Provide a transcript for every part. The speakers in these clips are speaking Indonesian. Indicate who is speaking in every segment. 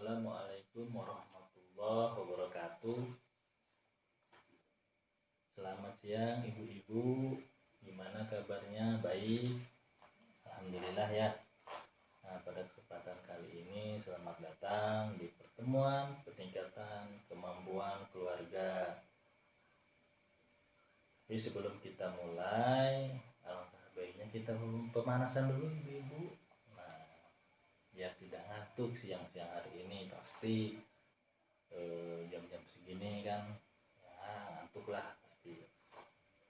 Speaker 1: Assalamualaikum warahmatullahi wabarakatuh. Selamat siang ibu-ibu, gimana kabarnya? Baik, alhamdulillah ya. Nah, pada kesempatan kali ini selamat datang di pertemuan peningkatan kemampuan keluarga. Jadi sebelum kita mulai, alangkah baiknya kita pemanasan dulu ibu-ibu. Biar tidak ngantuk siang-siang hari ini. Pasti jam-jam segini kan ya ngantuk lah pasti.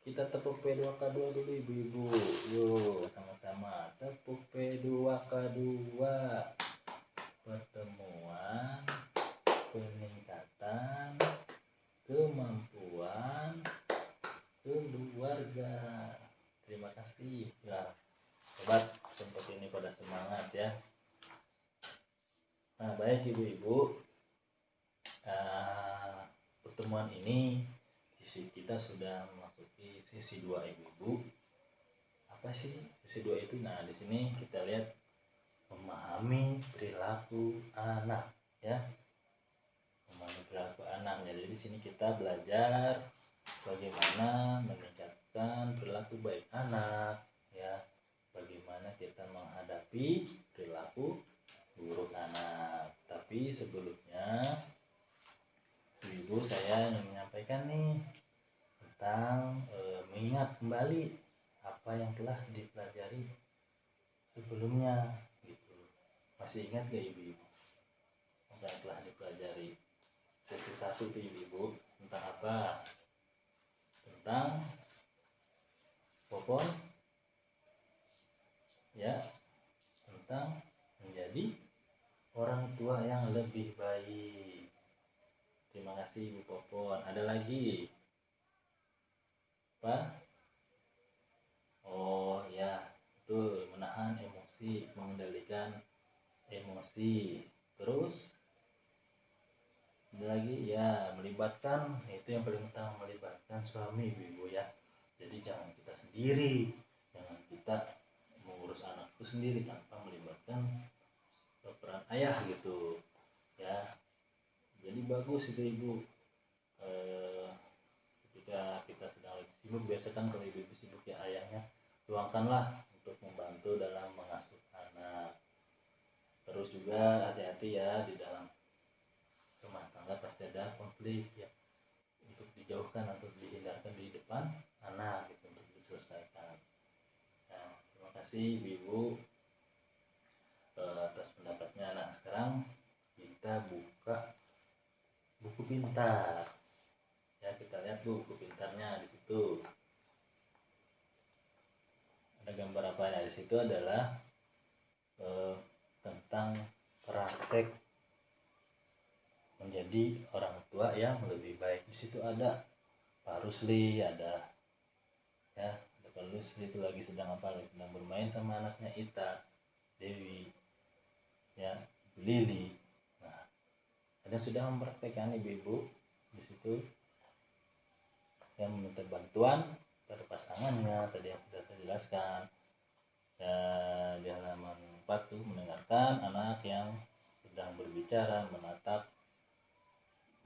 Speaker 1: Kita tepuk P2K2 dulu ibu-ibu. Yuk sama-sama tepuk P2K2. Pertemuan peningkatan kemampuan keluarga. Terima kasih ya sobat, seperti ini pada semangat ya. Nah, baik ibu-ibu, pertemuan ini kita sudah memasuki sesi 2 ibu-ibu. Apa sih sesi 2 itu? Nah, di sini kita lihat memahami perilaku anak ya. Memahami perilaku anak. Jadi di sini kita belajar bagaimana meningkatkan perilaku baik anak ya. Bagaimana kita menghadapi perilaku buruk anak. Tapi sebelumnya ibu saya ingin menyampaikan nih tentang mengingat kembali apa yang telah dipelajari sebelumnya gitu. Masih ingat gak ibu-ibu apa yang telah dipelajari sesi 1 itu ibu-ibu? Tentang apa? Tentang popon ya, tentang menjadi orang tua yang lebih baik. Terima kasih Ibu Popon. Ada lagi? Apa? Oh ya, betul, menahan emosi, mengendalikan emosi. Terus ada lagi ya, melibatkan, itu yang paling utama, melibatkan suami ibu-ibu ya. Jadi jangan kita sendiri, jangan kita mengurus anak itu sendiri tanpa melibatkan peran ayah gitu ya. Jadi bagus itu ibu, ketika kita sedang sibuk, biasakan kalau ibu sibuk ya ayahnya, luangkanlah untuk membantu dalam mengasuh anak. Terus juga hati-hati ya, di dalam rumah tangga pasti ada konflik ya, untuk dijauhkan atau dihindarkan di depan anak gitu, untuk diselesaikan. Nah, terima kasih ibu atas pendapatnya. Nah, sekarang kita buka buku pintar ya. Kita lihat buku pintarnya. Di situ ada gambar apa ya? Di situ adalah tentang praktek menjadi orang tua yang lebih baik. Di situ ada Pak Rusli, ada ya, ada Pak Rusli itu lagi sedang apa? Lagi sedang bermain sama anaknya Ita, Dewi, ya, Lili. Nah, ada sudah mempraktekkan ibu-ibu di situ yang meminta bantuan pada pasangannya tadi yang sudah saya jelaskan ya. Di halaman 4 tuh, mendengarkan anak yang sedang berbicara,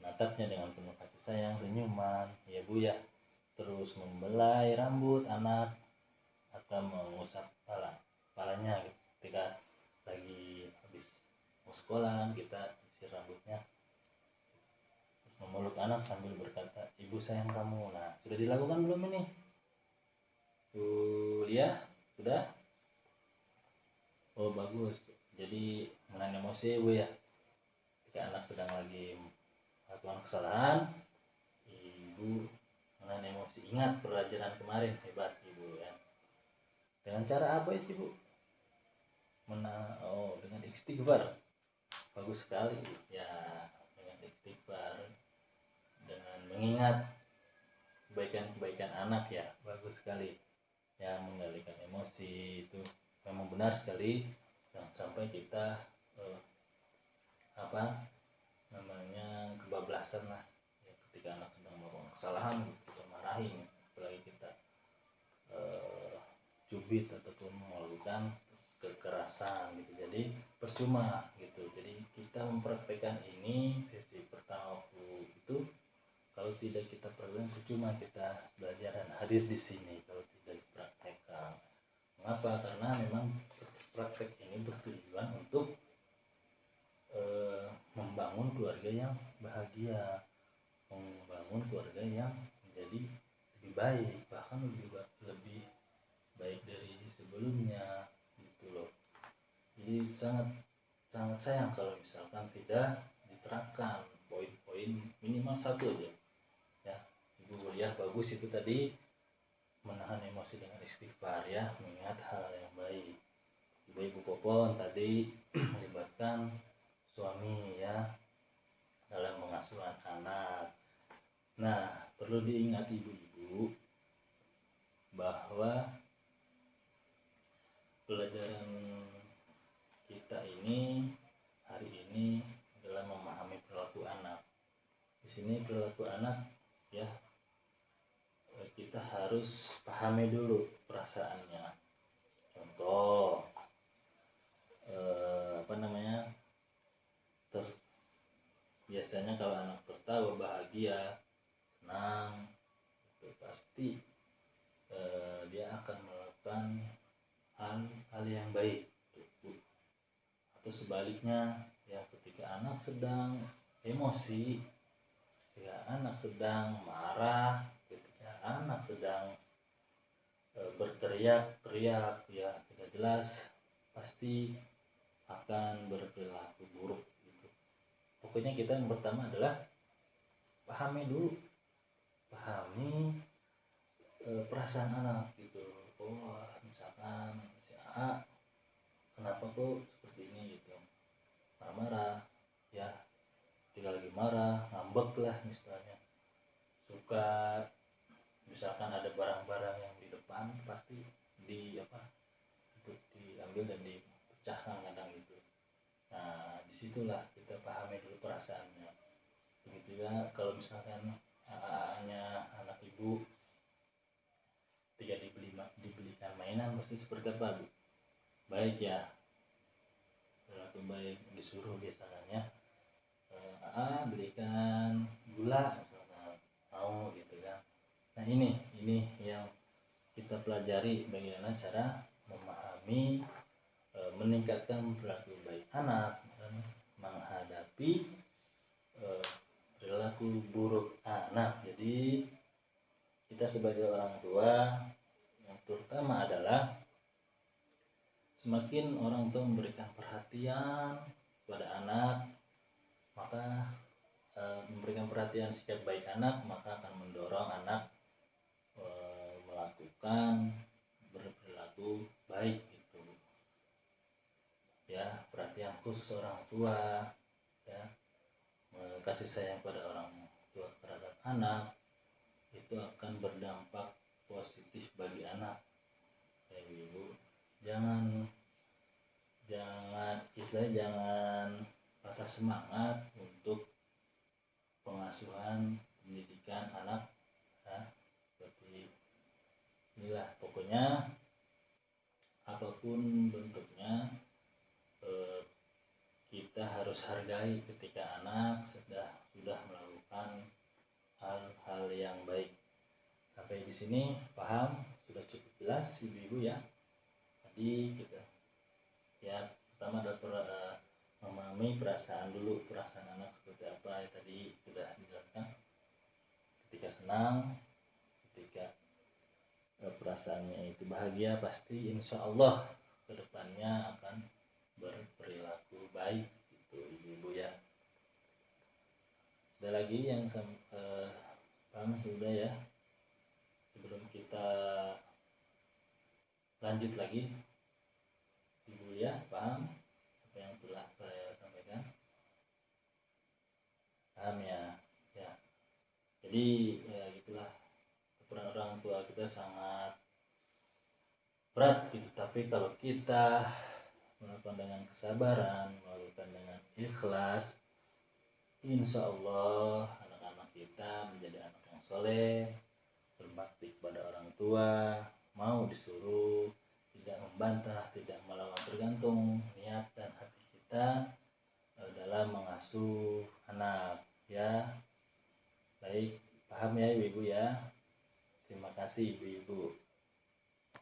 Speaker 1: menatapnya dengan penuh kasih sayang, senyuman ya bu ya. Terus membelai rambut anak atau mengusap kepalanya ketika lagi habis mau sekolah, kita isi rambutnya. Terus memeluk anak sambil berkata, ibu sayang kamu. Nah, sudah dilakukan belum ini? Ya, sudah? Oh bagus. Jadi menahan emosi bu ya. Ketika anak sedang lagi melakukan kesalahan, ibu menahan emosi. Ingat pelajaran kemarin, hebat ibu ya. Dengan cara apa sih bu? Dengan istighfar. Bagus sekali ya, dengan istighfar, dengan mengingat kebaikan-kebaikan anak ya. Bagus sekali ya, mengendalikan emosi itu memang benar sekali. Jangan sampai kita kebablasan lah ya, ketika anak sedang melakukan kesalahan kita marahin, apalagi kita cubit ataupun melakukan kekerasan gitu. Jadi percuma gitu gitu. Jadi kita mempraktekkan ini sesi pertama waktu itu, kalau tidak kita praktekkan percuma kita belajar dan hadir di sini kalau tidak dipraktekkan. Mengapa? Karena memang praktek ini bertujuan untuk membangun keluarga yang bahagia, membangun keluarga yang menjadi lebih baik, bahkan lebih baik dari sebelumnya gitu loh. Jadi sangat sayang kalau misalkan tidak diterapkan poin-poin minimal satu aja ya. Ibu kuliah bagus itu tadi, menahan emosi dengan istighfar ya, mengingat hal yang baik. Ibu Popon tadi melibatkan suami ya dalam mengasuh anak. Nah, perlu diingat ibu-ibu bahwa pelajaran kita ini hari ini adalah memahami perilaku anak. Di sini perilaku anak ya, kita harus pahami dulu perasaannya. Contoh biasanya kalau anak tertawa bahagia, senang, itu pasti dia akan melakukan hal yang baik. Atau sebaliknya ya, ketika anak sedang emosi, ketika anak sedang marah, ketika anak sedang berteriak-teriak ya tidak jelas, pasti akan berperilaku buruk gitu. Pokoknya kita yang pertama adalah pahami perasaan anak gitu. Oh, misalkan si A kenapa kok seperti ini gitu, marah-marah ya, ketika lagi marah ngambek lah misalnya, suka misalkan ada barang-barang yang di depan pasti diambil dan dipecahkan kadang gitu. Nah, disitulah kita pahami dulu perasaannya. Begitu juga kalau misalkan anak ibu ketika dibelikan mainan pasti seperti apa, Bu? Baik ya, perilaku baik, disuruh biasanya belikan gula misalkan, mau gitu kan. Nah ini yang kita pelajari bagaimana cara memahami, meningkatkan perilaku baik anak dan menghadapi perilaku buruk anak. Jadi kita sebagai orang tua yang terutama adalah semakin orang tua memberikan perhatian pada anak, maka memberikan perhatian sikap baik anak, maka akan mendorong anak melakukan berperilaku baik itu ya. Perhatian khusus orang tua ya, kasih sayang pada orang tua terhadap anak itu akan berdampak positif bagi anak ya ibu. Jangan patah semangat untuk pengasuhan pendidikan anak ya. Seperti inilah pokoknya, apapun bentuknya kita harus hargai ketika anak sudah melakukan hal-hal yang baik. Sampai di sini paham, sudah cukup jelas ibu-ibu ya. Tadi kita ya pertama adalah memahami perasaan dulu, perasaan anak seperti apa ya, tadi sudah dijelaskan. Ketika senang, ketika perasaannya itu bahagia, pasti insya Allah kedepannya akan berperilaku baik gitu ibu-ibu ya. Ada lagi yang paham sudah ya? Sebelum kita lanjut lagi, ibu ya paham apa yang telah saya sampaikan? Paham ya? Ya. Jadi ya gitulah, peran orang tua kita sangat berat gitu, tapi kalau kita melakukan dengan kesabaran, melakukan dengan ikhlas, insya Allah anak-anak kita menjadi anak yang soleh, berbakti kepada orang tua, mau disuruh, tidak membantah, tidak melawan, tergantung niat dan hati kita dalam mengasuh anak ya. Baik, paham ya ibu-ibu ya. Terima kasih ibu-ibu.